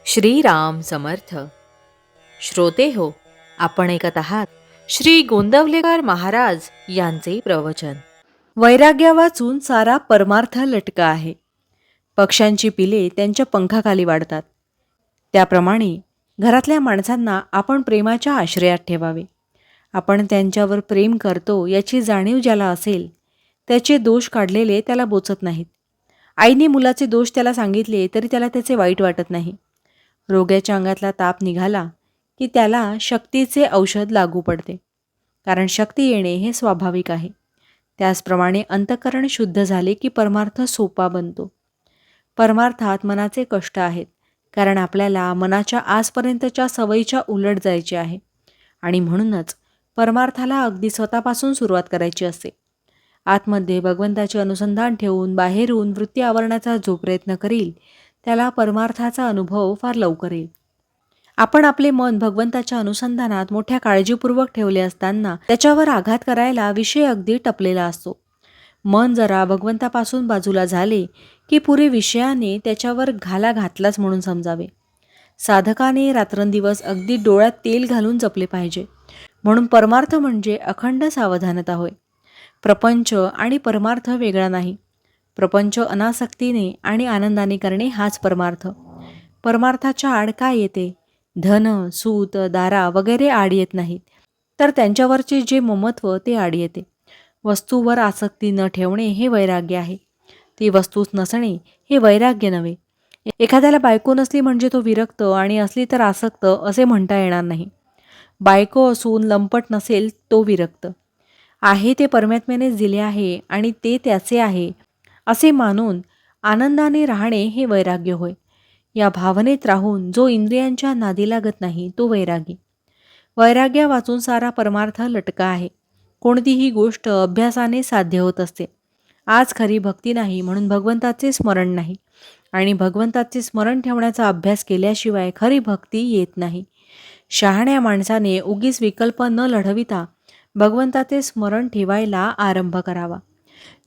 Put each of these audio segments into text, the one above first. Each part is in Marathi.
श्रीराम समर्थ. श्रोते हो, आपण ऐकत आहात श्री गोंदवलेकर महाराज यांचे प्रवचन. वैराग्य वाचून सारा परमार्थ लटका आहे. पक्ष्यांची पिले त्यांच्या पंखाखाली वाढतात, त्याप्रमाणे घरातल्या माणसांना आपण प्रेमाच्या आश्रयात ठेवावे. आपण त्यांच्यावर प्रेम करतो याची जाणीव ज्याला असेल, त्याचे दोष काढलेले त्याला बोचत नाहीत. आईने मुलाचे दोष त्याला सांगितले तरी त्याला त्याचे वाईट वाटत नाही. रोग्याच्या अंगातला ताप निघाला की त्याला शक्तीचे औषध लागू पडते, कारण शक्ती येणे हे स्वाभाविक आहे. त्याचप्रमाणे अंतःकरण शुद्ध झाले की परमार्थ सोपा बनतो. परमार्थात मनाचे कष्ट आहेत, कारण आपल्याला मनाच्या आजपर्यंतच्या सवयीच्या उलट जायचे आहे आणि म्हणूनच परमार्थाला अगदी स्वतःपासून सुरुवात करायची असते. आतमध्ये भगवंताचे अनुसंधान ठेवून बाहेरून वृत्ती आवरण्याचा जो प्रयत्न करील त्याला परमार्थाचा अनुभव फार लवकर येईल. आपण आपले मन भगवंताच्या अनुसंधानात मोठ्या काळजीपूर्वक ठेवले असताना त्याच्यावर आघात करायला विषय अगदी टपलेला असतो. मन जरा भगवंतापासून बाजूला झाले की पुरे विषयाने त्याच्यावर घाला घातलाच म्हणून समजावे. साधकाने रात्रंदिवस अगदी डोळ्यात तेल घालून जपले पाहिजे. म्हणून परमार्थ म्हणजे अखंड सावधानता होय. प्रपंच आणि परमार्थ वेगळा नाही. प्रपंच अनासक्तीने आणि आनंदाने करणे हाच परमार्थ. परमार्थाच्या आड काय येते? धन, सूत, दारा वगैरे आड येत नाहीत, तर त्यांच्यावरचे जे ममत्व ते आड येते. वस्तूवर आसक्ती न ठेवणे हे वैराग्य आहे. ती वस्तूच नसणे हे वैराग्य नव्हे. एखाद्याला बायको नसली म्हणजे तो विरक्त आणि असली तर आसक्त असे म्हणता येणार नाही. बायको असून लंपट नसेल तो विरक्त आहे. ते परमात्म्यानेच दिले आहे आणि ते त्याचे आहे असे मानून आनंदाने राहणे हे वैराग्य होय. या भावनेत राहून जो इंद्रियांच्या नादी लागत नाही तो वैरागी. वैराग्या वाचून सारा परमार्थ लटका आहे. कोणतीही गोष्ट अभ्यासाने साध्य होत असते. आज खरी भक्ती नाही म्हणून भगवंताचे स्मरण नाही, आणि भगवंताचे स्मरण ठेवण्याचा अभ्यास केल्याशिवाय खरी भक्ती येत नाही. शहाण्या माणसाने उगीच विकल्प न लढविता भगवंताचे स्मरण ठेवायला आरंभ करावा.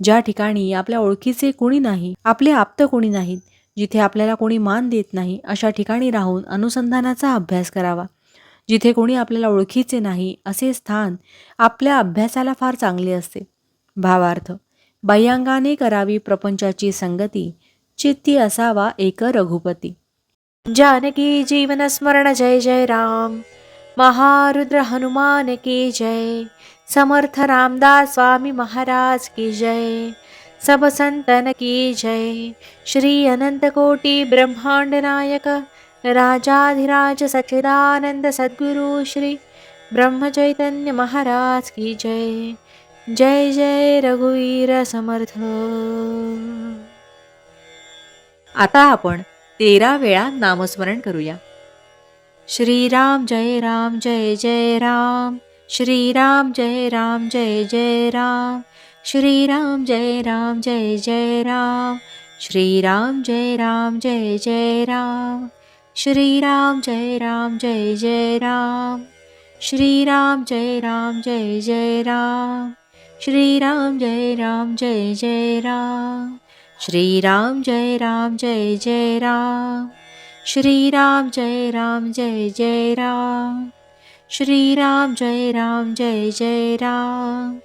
ज्या ठिकाणी आपल्या ओळखीचे कोणी नाही, आपले आप्त कोणी नाहीत, जिथे आपल्याला कोणी मान देत नाही, अशा ठिकाणी राहून अनुसंधानाचा अभ्यास करावा. जिथे कोणी आपल्याला ओळखीचे नाही असे स्थान आपल्या अभ्यासाला फार चांगले असते. भावार्थ: बाह्यांगाने करावी प्रपंचाची संगती, चित्ती असावा एक रघुपती. जानकी जीवन स्मरण जय जय राम. महारुद्र हनुमान की जय. समर्थ रामदास स्वामी महाराज की जय. सब संतन की जय. श्री अनंत कोटि ब्रह्मांड नायक राजाधिराज सच्चिदानंद सद्गुरु श्री ब्रह्म चैतन्य महाराज की जय. जय जय रघुवीर समर्थ. आता आपण 13 वेळा नामस्मरण करूया. श्रीराम जय राम जय जय राम. श्रीराम जय राम जय जय राम. श्रीराम जय राम जय जय राम. श्रीराम जय राम जय जय राम. श्रीराम जय राम जय जय राम. श्रीराम जय राम जय जय राम. श्रीराम जय राम जय जय राम. श्रीराम जय राम जय जय राम. श्रीराम जय राम जय जय राम. श्रीराम जय राम जय जय राम.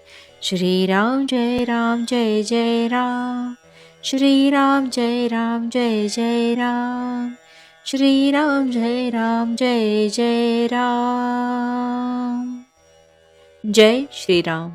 श्रीराम जय राम जय जय राम. श्रीराम जय राम जय जय राम. श्रीराम जय राम जय जय राम. जय श्रीराम.